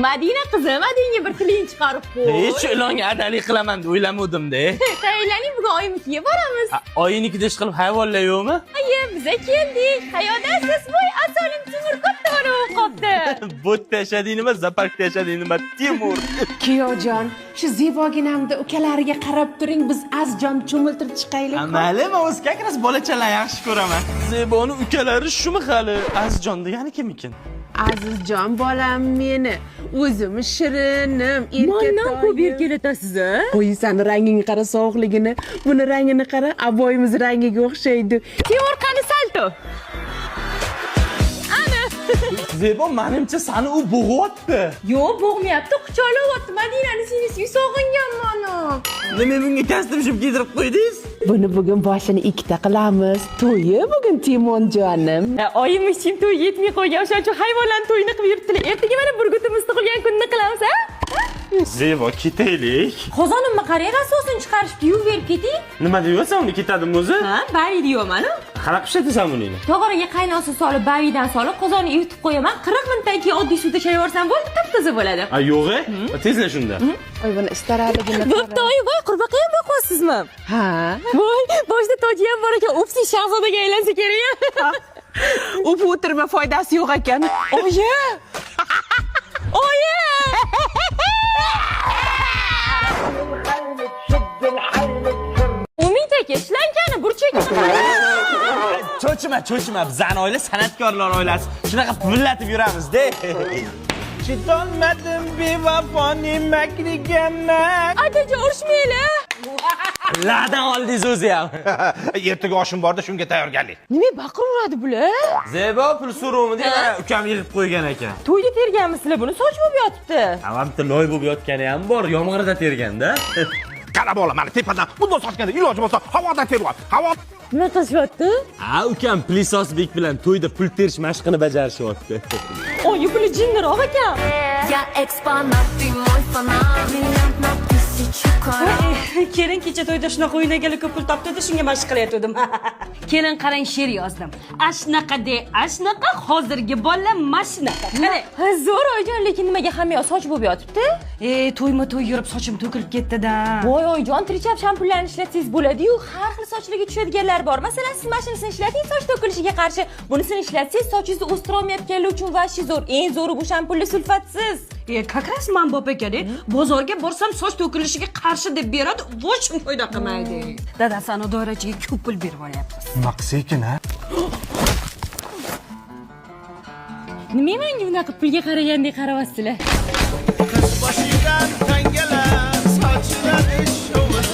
Madina qizim, adingga bir tiling chiqarib qo'y. Hech ilonga adalik qilaman deb o'ylamadim-da. Tayyorlaning, bugun oyimnikiga boramiz. Oyinikida ish qilib hayvonlar yo'qmi? Aye, biz keldik. Hayodasiz voy, asolim Timur katta bo'lib qopti. Botda yashading nima, zaparkda yashading nima, Timur. Kiyojon, shu Zeboginamda ukalariga qarab turing, biz Azjon cho'miltirib chiqaylik. Amali, men o'z kakras bolachalar yaxshi ko'raman. Zeboni ukalari shumi hali? Azjon degani kim ekan? Azizjon bolam meni, o'zim shirinim, Mendan ko'p erkalatasiz, a? Qo'ysan rangini qara, sovuqligini, buni rangini qara, aboyimiz rangiga o'xshaydi. Timur qani salto. Zebo, menimcha seni u bo'g'yapti. Yo'q, bo'g'mayapti, quchoqlayapti. Madinani senisiga sog'inganman. Nima bunga kostyum kiydirib qo'ydingiz? Buni bugun boshini ikkita qilamiz. To'yi bugun Timonjonim. Oyim ishim to'y yetmay qo'ygan, o'shaning uchun hayvonlarni to'yini qilib yuribdilar. Ertaga mana burgutimiz tug'ilgan kunni qilamiz, a? Zebo, ketaylik. Qozonimni qarang, asosini chiqarishib yuvib berib keting. Nima deyapsan, uni ketadimi o'zi? Ha, bayi deyapman-ku. Qanaqa ishlatasan buni? Tog'oraga qaynoqsa solib, bayidan solib, qozonni yutib qo'yaman. 40 minutdan keyin oddiy suvda shayvorsan bo'ldi, top-toza bo'ladi. A, yo'q-e? Tezla shunda. Voy, buni istaraligini Bo'pti, voy, qurbaqa ham boqasizmi? Ha. Voy, boshida toji ham bor ekan, opsi shahzodaga aylansa kerak. O'p o'tirma, foydasi yo'q ekan. Oyi! Oyi! Umid aka, ishlankani burchak. Cho'chima, bizani oila san'atkorlar oilasi. Shunaqa pullatib yuramiz-da. Chidolmadim bevafoning makriga mak. Adajon urishmaylar. Ladan oldingiz o'zi ham. Ertaga oshim borda shunga tayyorgarlik. Nima baqiraveradi bular? Zebo pul so'rovmi deb ukam yig'ib qo'ygan ekan. To'yda terganmisizlar buni, soch bo'lib yotibdi. Avamda loy bo'lib yotgani ham bor, yomg'irda terganda. Qarab ola, mana tepadan bunday sochganda iloji bo'lsa havodan teryapti. Havo Nima qilishyapti? Ha, ukam Plisosbek bilan to'yda pul terish mashqini bajarishyapti. Oy, puli jinniroq ekan. Я экспонат, ты мой фанат. Миллион на тысячу карат. Kelin kecha to'yda shunaqa o'ynaganlar ko'p pul topdi, shunga mashq qilayotgandim. Kelin qarang, she'r yozdim. Ashnaqa de, ashnaqa hozirgi bola mashinaqa. Qarang. Zo'r oyijon, lekin nimaga hamma soch bo'lib yotibdi? To'yma-to'y yurib sochim to'kilib ketdi-da. Voy oyijon, trichap shampunlarni ishlatsangiz bo'ladi-yu, har xil sochlarga tushadiganlar bor. Masalan, siz mashinasini ishlating, soch to'kilishiga qarshi. Bunisini ishlatsangiz, sochingizni o'stirib olmayotganlar uchun vashi zo'r. Eng zo'ri bu shampunli sulfatsiz. Как раз man bop ekan-da. Bozorga borsam soch to'kilishiga qarshi deb beradi, boshim foyda qilmaydi. Dadasini doirachiga ko'p pul berib olyapmiz. nima qilsa-ekan, ha? Nima menga bunaqa pulga qaragandek qarayapsizlar? Boshidan tangalar, sochilar eshovur.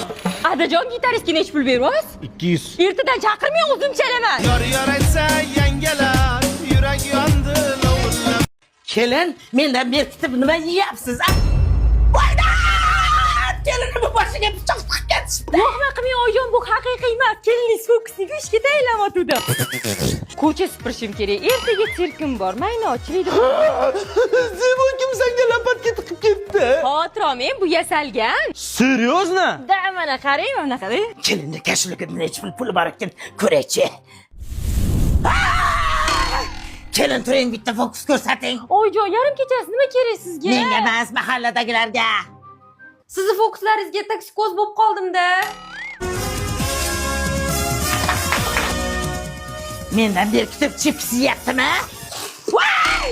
Adajon, gitaristga nech pul beryapsiz? 200. Ertadan chaqirmang, o'zim chalaman. Yor aytsa yangalar, yurak yondi lovullab. Kelin, mendan berkitib nima yeyapsiz? Voyda! Kelinni bu boshiga pichoq tiqib ketishdi. Yo'qma qilmang oyijon, bu haqiqiy emas. Kelinning fokusini ishga tayinlamoqda. Ko'cha supurishim kerak. Ertaga sirkim bor. Mayna ochiladi. Zebo kim senga lapatga tiqib ketdi? Xotirom, men bu yasalgan. Seriozmi? Da mana qarang, mana qarang. Kelinni kashligida necha pul bor ekan ko'raychi. Kelin turing, bitta fokus ko'rsating. Oyijon, yarim kechasi nima kerak sizga? Menga emas, mahalladagilarga. Sizni fokuslaringizga toksikoz bo'lib qoldim-da. Mendan berkitib chips yeyaptimi? Voy!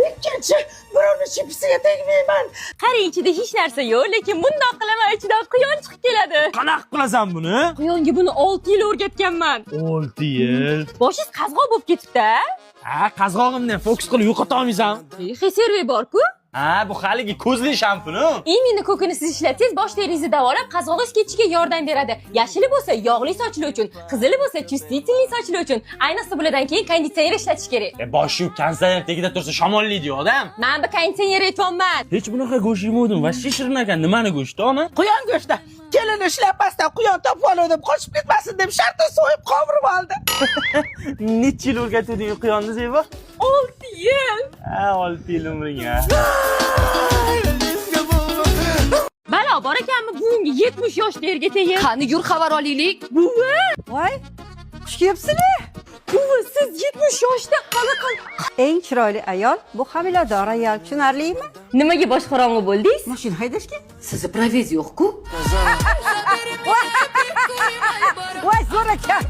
Ikkinchi birovni chipsiga tegmayman. Qarang, ichida hech narsa yo'q, lekin bundoq qilaman, ichidan quyon chiqib keladi. Qanaqa qilasan buni? Quyonga buni 6 yil o'rgatganman. 6 yil. Boshingiz qazg'oq bo'lib ketibdi-a? Ha, qazg'og'imni fokus qilib yo'qota olmaysan. Reserve bor-ku. Ha, bu haligi ko'zli shampuni. Imini ko'kini siz ishlatsangiz, bosh teringizni davolab, qazg'og'ingiz ketishiga yordam beradi. Yashili bo'lsa yog'li sochlar uchun, qizili bo'lsa chustительный sochlar uchun. Ayniqsa bulardan keyin konditsioner ishlatish kerak. Boshi konsert tagida tursa shamollaydi odam. Men bu konditsioner aytmayman. Hech bunaqa go'sht yemovdim. Va shirin ekan. Nimani go'shtimi? Quyon go'shti. Kelin ishlapmasdan quyon topib oldim, qochib ketmasin deb shartda so'yib qovurib oldi. Necha yil o'rgatding quyonni Zebo? 6 yil. Ha, 6 yil umringga. Balo bor ekanmi, bugungi 70 yoshda erga tegib. Qani yur xabar olaylik. Buvi. Voy, xush kelibsizlar. Buvi, siz 70 yoshda qanaqa? Eng chiroyli ayol bu homilador ayol, tushunarlimi? Nimaga bosh qorong'i bo'ldingiz? Mashina haydashga? Sizni proviz yo'q-ku. Voy zo'r ekan.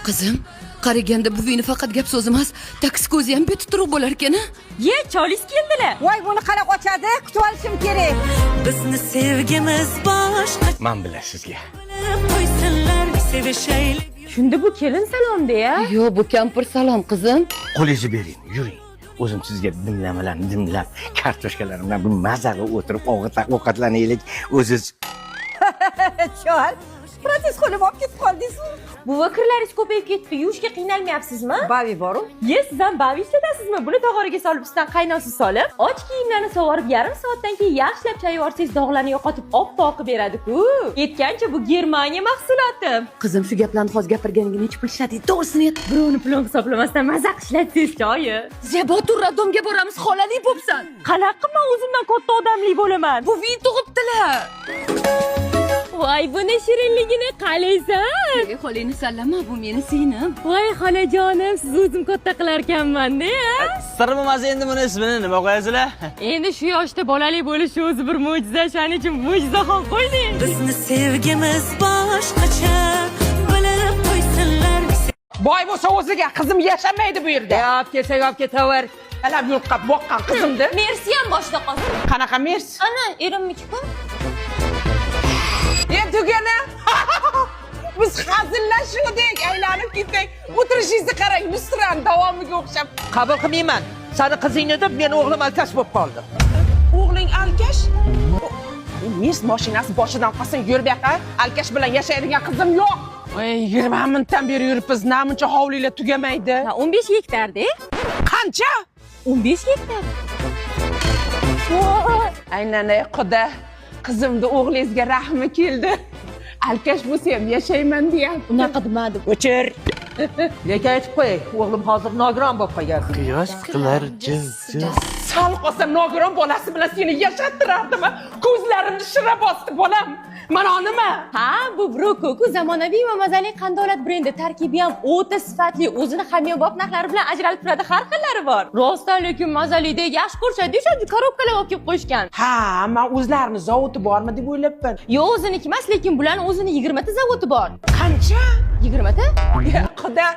Qizim, qaraganda buvingni faqat gap so'z emas, taksi ko'zi ham beti turuq bo'lar ekan-a? Ye, cholis keldilar. Voy buni qanaqa ochadi? Kutib olishim kerak. Bizni sevgimiz boshqa man bilan sizga qo'ysinlar sevishaylik. Shunda bu kelin salomda-ya. Yo'q, bu kampir salom qizim. qo'lingizni bering yuring o'zim sizga dimlamalarni dimlab kartoshkalarim bilan bir mazaga o'tirib ovqatlanaylik o'ziz Chol. Protes qo'lib olib ketib qoldingiz. Buva kirlaringiz ko'payib ketdi. Yuvishga qiynalmayapsizmi? Bavi boru. Ye, siz ham bavi ishlatasizmi? Buni tog'oraga solib ustidan qaynosiz solib, och kiyimlarni sovurib yarim soatdan keyin yaxshilab chayvorsangiz dog'larni yo'qotib oppoq qilib beradi-ku. Aytgancha bu Germaniya mahsuloti. Qizim, shu gaplarni hozir gapirganingga necha pul ishlading? To'g'risini ayt. Birovni pulini hisoblamasdan mazaq ishlatsangiz joyi. Zebo turradomga boramiz, xolalik bo'psan. Qanaqa men o'zimdan katta odamli bo'laman? Buving tug'ibdilar. Voy, buni shirinligini qalaysan? Ey, xolingni sallama, bu meni singlim. Voy, xolajonim, siz o'zim katta qilar ekanman-da. Sir bo'lmasa endi buni ismini nima qo'yasizlar? Endi shu yoshda bolali bo'lish o'zi bir mo'jiza, shuning uchun mo'jizaxon qo'yding. Bizni sevgimiz boshqacha bilib qo'ysinlar. Boy bo'lsa o'ziga qizim yashamaydi bu yerda. Olib kelsak olib ketaver. Alab yo'qqa boqqan qizimdi. Mersi ham boshda qolsin. Qanaqa mers? Ana, erimniki-ku. Tugana. Biz hazillashuvdik, aylanib ketdik. O'tirishingizni qarang, Nusran davomiga o'xshab. Qabul qilmayman. Sani qizingni deb men o'g'lim alkash bo'lib qoldi. O'g'ling alkash? Mers mashinasi boshidan qolsin, yur bu yoqqa. Alkash bilan yashaydigan qizim yo'q. Voy, 20 minutdan beri yuribmiz. Namuncha hovlilar tugamaydi. 15 gektarda. Qancha? 15 gektar. Aylanay xudo. Qizimni o'g'lingizga rahmi keldi. Alkash bo'lsa ham yashayman deyapti. Unaqa demadi. O'chir. Lekin aytib qo'y, o'g'lim hozir nogiron bo'lib qolgan. Quyosh qilar jiz. Sal qolsa nogiron bolasi bilan seni yashattirardimi? Ko'zlarimni shira bosdi bolam. Mana nima? Ha, bu Brokoku zamonaviy va mazali qandolat brendi. Tarkibi ham o'ta sifatli, o'zini hamyonbop narxlari bilan ajralib turadi. Har xillari bor. Rostdan lekin mazalida yaxshi ko'rishadi, shu korobkalar olib kelib qo'yishgan. Ha, men o'zlarini zavodi bormi deb o'ylabman. Yo'q, o'ziniki emas, lekin bularni o'zini 20 ta zavodi bor. Qancha? 20 ta? Xudo.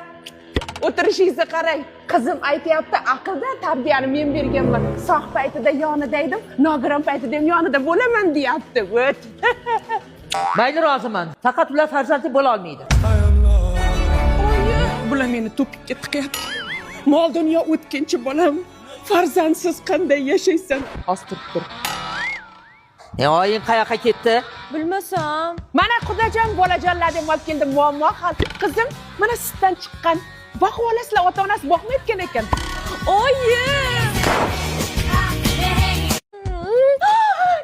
O'tirishingizni qarang. Qizim aytayapti, aqlda tarbiyani men berganman. Sog' paytida yonida edim, nogiron paytida ham yonida bo'laman deyapti. O't. Mayli, roziman. Faqat ular farzandli bo'la olmaydi. Bular meni to'pikka tiqyapti. Mol dunyo o'tkinchi bolam. Farzandsiz qanday yashaysan? Hozir tur. Oying qayoqqa ketdi? Bilmasam. Mana xudojon bolajonlarni olib keldim, muammo hal. Qizim, mana sutdan chiqqan. Boqib olasizlar, ota-onasi boqmayotgan ekan. Oyi!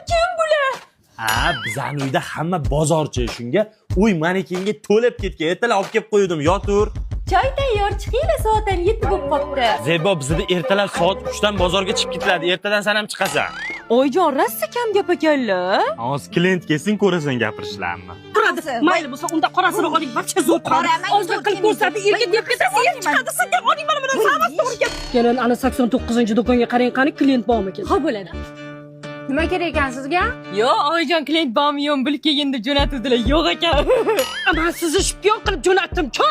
Kim bular? Ha, bizning uyda hamma bozorchi, shunga uy manekenga to'lib ketgan. Ertalab olib kelib qo'ydim, yotur. Choy tayyor, chiqinglar, soat ham 7 bo'lib qopti. Zebo, bizda ertalab soat 3 dan bozorga chiqib ketiladi. Ertadan sen ham chiqasan. Oyjon, rosa kam gap ekanlar. Hozir klient kelsin, ko'rasan gapirishlarni. Turadi. Mayli bo'lsa, unda qorasini oling, barcha zo'r qora. Ozroq qilib ko'rsatdi, erga deb ketasiz, yer chiqadi, sizga oling mana bilan savas to'g'ri ket. Kelin, ana 89-do'konga qarang, qani klient bormi ekan? Ha, bo'ladi. Nima kerak ekan sizga? Yo'q, oyijon klient bormi, yo'q, bilib kelgin deb jo'natuvdilar. Yo'q ekan. Men sizni shpion qilib jo'natdim, cho.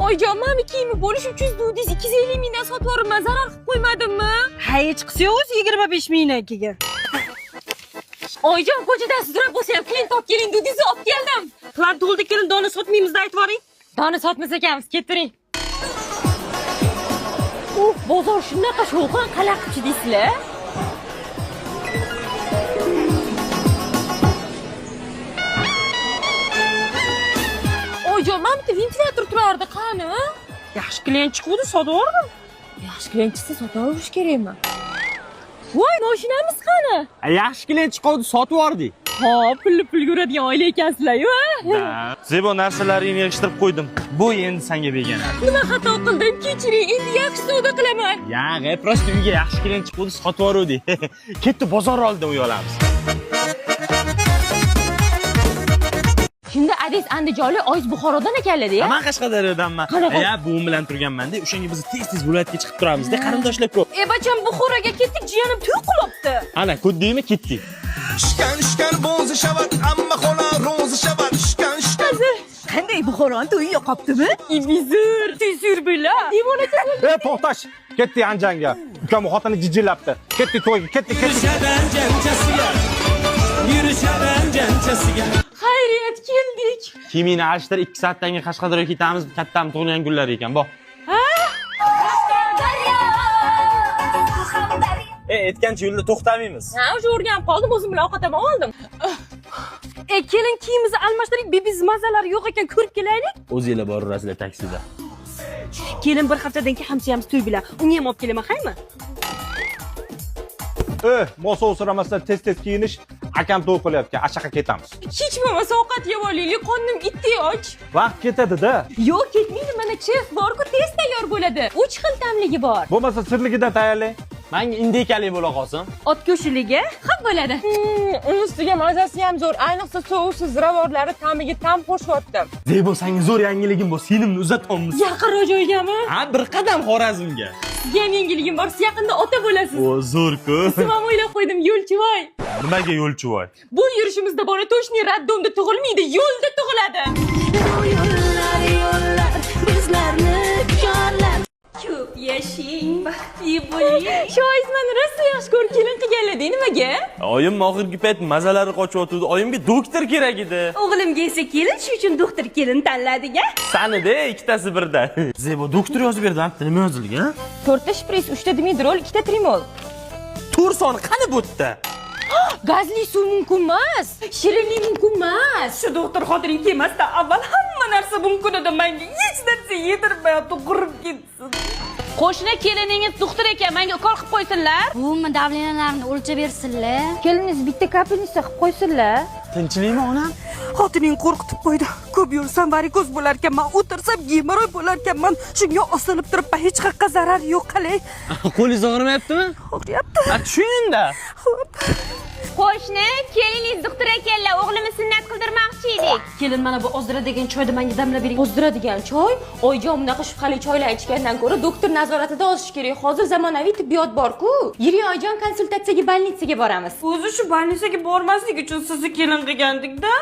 Oyijon, meni kiyimi bo'lish uchun dudingiz 250 mingdan sotib yuboribman, zarar qilib qo'ymadimmi? Hech qilsa o'zi 25 mingdan kelgan. Oyijon, ko'chadan sudrab bo'lsa ham klient olib keling, dudingizni olib keldim. Qilar to'ldi, kelin, dona sotmaymiz deb aytib yuboring. Dona sotmas ekanmiz, ketiring. Bozor shunaqa shovqin qalaqchi deysizlar. Oyijon, mana bitta ventilyator turardi, qani? Yaxshi klient chiqdi, sotib yubordim. Yaxshi klient chiqsa sotib olish kerakmi? Voy, mashinamiz qani? Yaxshi klient chiqdi, sotib yubordik. Ha, pul ko'radigan oila ekansizlar-ku. Zebo, narsalaringni yig'ishtirib qo'ydim. Bu endi senga begona. Nima xato qildim? Kechiring, endi yaxshi savdo qilaman. Yo'q, prosta uyga yaxshi klient chiqdi, sotib yubordik. Ketdi, bozor oldidan uy olamiz. Shunda adis andijonlik oyiz Buxorodan ekanlar-da. Men Qashqadaryodanman. Ya, buvim bilan turganman-da. O'shanga biz tez-tez viloyatga chiqib turamiz-da, qarindoshlar ko'p. Bacham Buxoroga ketdik, jiyanim to'y qilibdi. Ana, ko'rdingmi, ketdik. Qanday Buxoron to'yi yoqibdimi? Ibizur, tuzur bila. Ey, to'xtash. Ketdi Anjanga. Ukam xotini jijilabdi. Ketdi to'yga, ketdi. Xayriyat keldik. Kimini alishtir 2 soatdan keyin Qashqadaryoga ketamiz. Kattam tug'ilgan kunlar ekan, bor. Aytgancha yo'lda to'xtamaymiz. Ha, o'sha o'rganib qoldim, o'zim bilan ovqatdan oldim. Kelin kiyimizni almashtiring, bebiz mazalari yo'q ekan, ko'rib kelaylik. O'zingizlar boraverasizlar taksida. Kelin bir haftadan keyin hamshiyamiz to'y bilan. Uni ham olib kelaman, haymi? Mo'sa o'siramasdan tez-tez kiyinish, akam to'y qilyapti. Ashaqa ketamiz. Hech bo'lmasa ovqat yeb olaylik, qornim itdi och. Vaqt ketadi-da. Yo'q, ketmaydi, mana chef bor-ku, tez tayyor bo'ladi. 3 xil tamligi bor. Bo'lmasa sirligidan tayyorlang. Menga indikalik bo'la qolsin. Ot go'shiliga Xo'p bo'ladi. Uni ustiga mazasi ham zo'r, ayniqsa sovuqsiz ziravorlari ta'miga tam qo'shyapti. Zebo, senga zo'r yangiligim bor. Senimni uzatamiz. Yaqinroq joygami? Ha, bir qadam Xorazmga. Sizga ham yangiligim bor, siz yaqinda ota bo'lasiz. O, zo'r-ku. Ismim ham o'ylab qo'ydim, Yo'lchivoy. Nimaga Yo'lchivoy? Bu yurishimizda bora to'shni raddomda tug'ilmaydi, yo'lda tug'iladi. Yo'llar bizlarni chorlar. Ko'p yashing, baxtli bo'ling. Shoizmani rosa yaxshi ko'rib kelin qilganlar-da, nimaga? Oyim oxirgi payt mazalari qochyotdi. Oyimga doktor kerak edi. o'g'limga esa kelin, shu uchun doktor kelin tanladik-a. Sanida ikkitasi birdan. Zebo, doktor yozib berdi, nima yozilgan? 4 ta shpris, 3 ta dimidrol, 2 ta trimol. Tur soni qani bu yerda? Gazli suv mumkin emas, shirinlik mumkin emas. Shu doktor xotiring kelmasdan avval hamma narsa mumkin edi, menga hech narsa yedirmayapti, qurib ketsin. Qo'shni keliningiz doktor ekan, menga ukol qilib qo'ysinlar. Buvimni davlenalarini o'lchab bersinlar. Keliningiz bitta kapelnisa qilib qo'ysinlar. Tinchlikmi onam? Xotining qo'rqitib qo'ydi. Ko'p yursam varikoz bo'lar ekanman, o'tirsam gemoroy bo'lar ekanman. Shunga osilib turibman, hech qayerga zarar yo'q, qalay. Qo'lingiz og'rimayaptimi? Og'riyapti. Tushunda. Qo'shni, keliningiz doktor ekanlar, o'g'limni sunnat qildirmoqchi edik. Kelin, mana bu ozdiradigan choyni menga damlab bering. Ozdiradigan choy, oyijon bunaqa shubhali choylar ichgandan ko'ra doktor nazoratida ozish kerak. Hozir zamonaviy tibbiyot bor-ku. Yiring oyijon, konsultatsiyaga bolnitsaga boramiz. O'zi shu bolnitsaga bormaslik uchun sizni kelin qilgandik-da.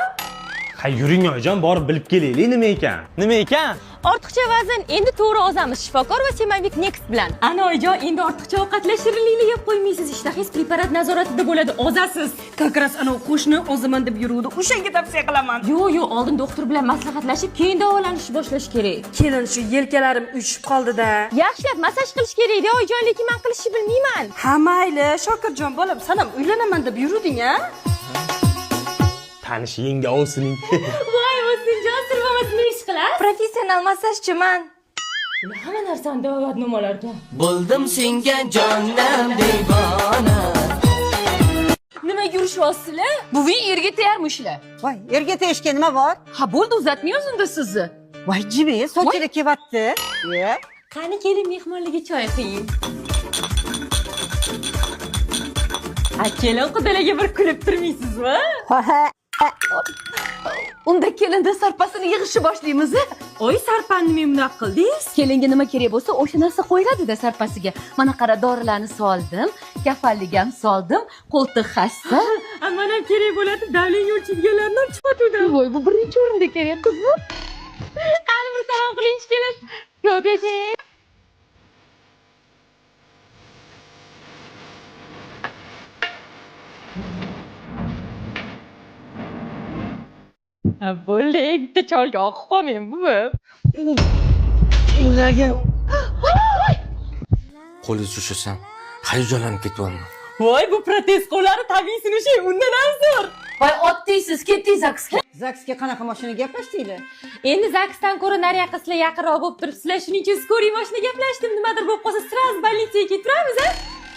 Ha, yuring oyijon, borib bilib kelaylik nima ekan. Nima ekan? Ortiqcha vazn endi to'g'ri ozamiz shifokor va Semavik Next bilan. Ana oyijon, endi ortiqcha ovqatlar shirinlikni yeb qo'ymaysiz. Ishtahingiz preparat nazoratida bo'ladi, ozasiz. Kakras ana qo'shni ozaman deb yuruvdi. O'shanga tavsiya qilaman. Yo'q, oldin doktor bilan maslahatlashib, keyin davolanishni boshlash kerak. Kelin, shu yelkalarim uyushib qoldi-da. Yaxshilab massaj qilish kerak-da, oyijon, lekin men qilishni bilmayman. Ha, mayli, Shokirjon bolam, sen ham uylanaman deb yuruding-a? Tanish yenga olsining. Voy, o'zinjon, sirvamasini ish qilar. Professional massajchiman. Hamma narsani da'vatnomalarda. Bo'ldim senga jonim devona. Nima yurishyapsizlar? Buving erga tegarmishlar. Voy, erga tegishga nima bor? Ha, bo'ldi, uzatmaymiz unda sizni. Voy, jibi, sochida kelyapti. Qani keling mehmonlarga choy quying. Kelin qudalarga bir kulib turmaysizmi? Unda kelinda sarpasini yig'ishni boshlaymiz. Oy, sarpani nima bunaqa qildingiz? Kelinga nima kerak bo'lsa, o'sha narsa qo'yiladi-da sarpasiga. Mana qara, dorilarni soldim, kafallik ham soldim, qo'ltiq hassa. Mana ham kerak bo'ladi, davlengiz o'lchaydiganlarni olib chiqatdim. Voy, bu birinchi o'rinda kerak qizim. Qani bir salom qiling kelin. Ko'p yashang. Bo'ldi, bitta cholga oqib qolmang buvi. Qo'lingizni tushirsan, hayajonlanib ketyapman. Voy, bu protez qo'llari tabiiy sinishi undan ham zo'r. Voy, otdiysiz, ketdingiz zaksga. Zaksga qanaqa mashina gaplashdinglar? Endi zaksdan ko'ra nariyoqqa sizlar yaqinroq bo'lib turibsizlar, shuning uchun skoriy mashina gaplashdim. Nimadir bo'lib qolsa, sразу bolnitsaga ketib turamiz-a?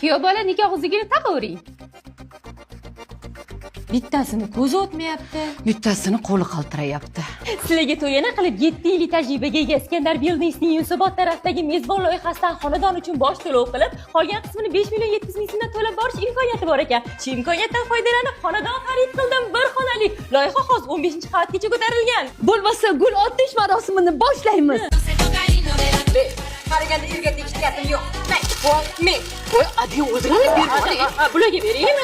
Kuyov bola nikoh uzugini taqavering. Bittasini ko'zi o'tmayapti. Bittasini qo'li qaltirayapti. Sizlarga to'yini qilib 7 yillik tajribaga ega Iskandar Building'ning Yunusobod tarafdagi mezbon loyihasidan xonadon uchun bosh to'lov qilib, qolgan qismini 5 million 700 ming so'mdan to'lab borish imkoniyati bor ekan. Shu imkoniyatdan foydalanib xonadon xarid qildim. Bir xonalik. Loyiha hozir 15-qavatgacha ko'tarilgan. Bo'lmasa gul otish marosimini boshlaymiz. Qaraganda erga tegishlatim yo'q. Men. Voy, ading o'zingni ber. Bularga beraymi?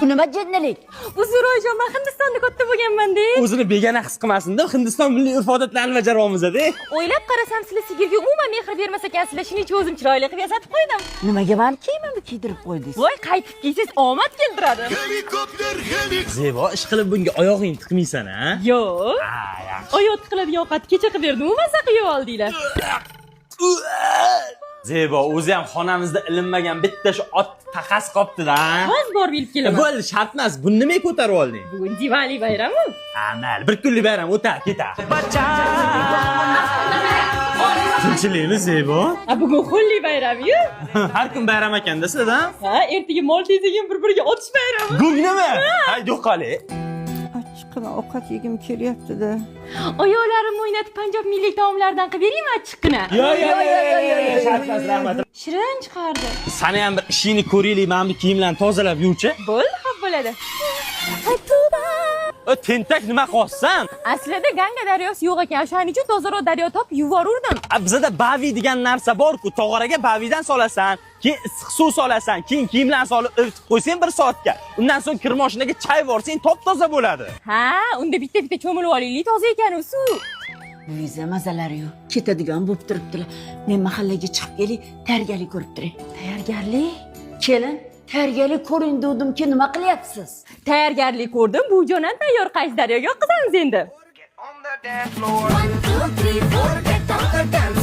Bu nima jinnalik? Uzroyjon, men Hindistonda katta bo'lganman-da. O'zini begona his qilmasin-da, Hindiston milliy urf-odatlarini bajaryapmiz-da. O'ylab qarasam, sizlar sigirga umuman mehr bermas ekansizlar. Shuning uchun o'zim chiroyli qilib yasatib qo'ydim. Nimaga meni kiyimimni kiydirib qo'ydingiz? Voy, qaytib kiysiz omad keltiradi. Zebo, ish qilib bunga oyog'ing tiqmaysan-a? Yo'q. Oyoq tiqiladigan ovqat kecha qilib berdim, maza qilib oldinglar. Zebo, o'zi ham xonamizda ilinmagan bitta shu ot taqas qopti-da. Hozir borib ilib kelaman. Bo'ldi, shart emas. Buni nimaga ko'tarib olding? Bugun Diwali bayrami. Mayli, bir kunlik bayram o'ta, keta. Tinchlikmi, Zebo? Bugun xulli bayrami-yu. Har kun bayram ekanda sizda? Ha, ertaga mol tezligim bir-biriga otish bayrami. Gugnimi? Hay, yo'qali. Achchiqqina ovqat yegim kelyapti-da. Oyoqlarimni o'ynatib Panjob milliy taomlaridan qilib beraymi achchiqqina? Yo'q, shart emas, rahmat. Shirin chiqardi. Sani ham bir ishingni ko'raylik, mana bu kiyimlarni tozalab yuvchi. Bo'ldi, xo'p bo'ladi. Tentak nima qolsan? Aslida Ganga daryosi yo'q ekan, shuning uchun tozaroq daryo topib yuborurdim. Bizda bavi degan narsa bor-ku, tog'oraga bavidan solasan, keyin issiq suv solasan, keyin kiyimlarni solib ivitib qo'ysang 1 soatga. Undan so'ng kir moshinaga chay borsang top-toza bo'ladi. Ha, unda bitta cho'milib olaylik, toza ekan u suv. Uyingizda mazalari yo'q. Ketadigan bo'lib turibdilar. Men mahallaga chiqib kelib, tayyorgarlik ko'rib turay. Tayyorgarlik? Kelin, tayyorgarlik ko'ring dedim-ki, nima qilyapsiz? Tayyorgarlik ko'rdim. Bu jonan tayyor qaysi daryoga oqizamiz endi. 1, 2, 3, 4 get on the dance